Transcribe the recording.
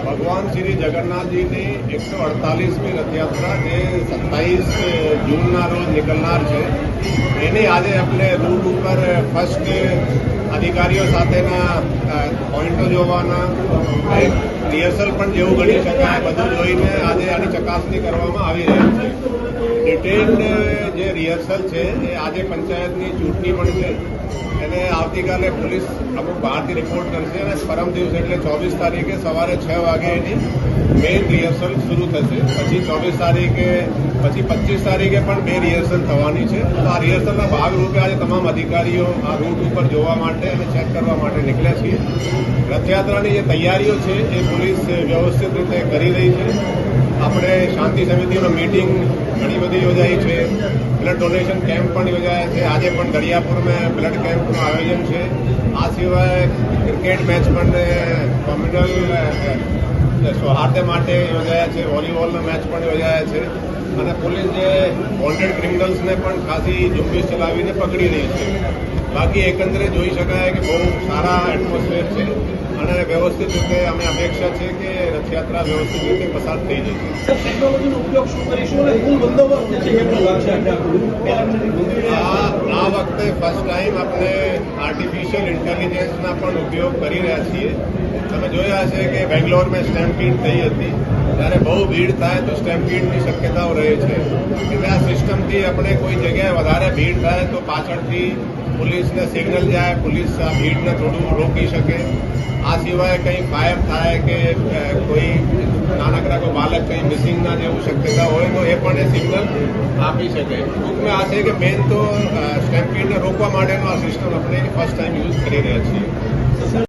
ભગવાન શ્રી જગન્નાથજીની 148મી રથયાત્રા જે 27 જૂનના રોજ નીકળનાર છે એની આજે આપણે રૂટ ઉપર ફર્સ્ટ અધિકારીઓ સાથેના પોઈન્ટો જોવાના, રિહર્સલ પણ જેવું ગણી શકાય બધું જોઈને આજે આની ચકાસણી કરવામાં આવી રહી છે. ડિટેઇલ્ડ જે રિહર્સલ છે એ આજે પંચાયતની ચૂંટણી પણ છે એને આવતીકાલે પોલીસ અમુક બહારથી રિપોર્ટ કરશે અને પરમ દિવસે એટલે 24 તારીખે સવારે 6 વાગે એની મેઇન રિહર્સલ શરૂ થશે. પછી 24 તારીખે પછી 25 તારીખે પણ 2 રિહર્સલ થવાની છે. તો આ રિહર્સલના ભાગરૂપે આજે તમામ અધિકારીઓ આ રૂટ ઉપર જોવા માટે અને ચેક કરવા માટે નીકળ્યા છીએ. રથયાત્રાની જે તૈયારીઓ છે એ પોલીસ વ્યવસ્થિત રીતે કરી રહી છે. આપણે શાંતિ સમિતિનો મીટિંગ ઘણી બધી યોજાઈ છે. બ્લડ ડોનેશન કેમ્પ પણ યોજાયા છે. આજે પણ દરિયાપુરમાં બ્લડ કેમ્પનું આયોજન છે. આ સિવાય ક્રિકેટ મેચ પણ કોમ્યુનલ સૌહાર્દ માટે યોજાયા છે. વોલીબોલના મેચ પણ યોજાયા છે. અને પોલીસ જે વોન્ટેડ ક્રિમિનલ્સને પણ ખાસી ઝુંબેશ ચલાવીને પકડી રહી છે. બાકી એકંદરે જોઈ શકાય કે બહુ સારા એટમોસ્ફિયર છે અને વ્યવસ્થિત રીતે અમે અપેક્ષા છે કે રથયાત્રા વ્યવસ્થિત રીતે પસાર થઈ જશે. ટેકનોલોજીનો ઉપયોગ શું કરીશું અને કુલ બંદોબસ્ત જે છે કેટલો લાગશે? આ વખતે ફર્સ્ટ ટાઈમ આપણે આર્ટિફિશિયલ ઇન્ટેલિજન્સના પણ ઉપયોગ કરી રહ્યા છીએ. તમે જોયા હશે કે બેંગ્લોરમાં સ્ટેમ્પીડ થઈ હતી ત્યારે બહુ ભીડ થાય તો સ્ટેમ્પીડની શક્યતાઓ રહે છે. એટલે આ સિસ્ટમથી આપણે કોઈ જગ્યાએ વધારે ભીડ થાય તો પાછળથી પોલીસને સિગ્નલ જાય, પોલીસ આ ભીડને થોડું રોકી શકે. આ સિવાય કંઈ ફાયર થાય કે કોઈ નાનકડા કોઈ બાળક કંઈ મિસિંગના જેવું શક્યતા હોય તો એ પણ એ સિગ્નલ આપી શકે. ટૂંકમાં આ છે કે મેઇન તો સ્ટેમ્પીડને રોકવા માટેનો આ સિસ્ટમ આપણે ફર્સ્ટ ટાઈમ યુઝ કરી રહ્યા છીએ.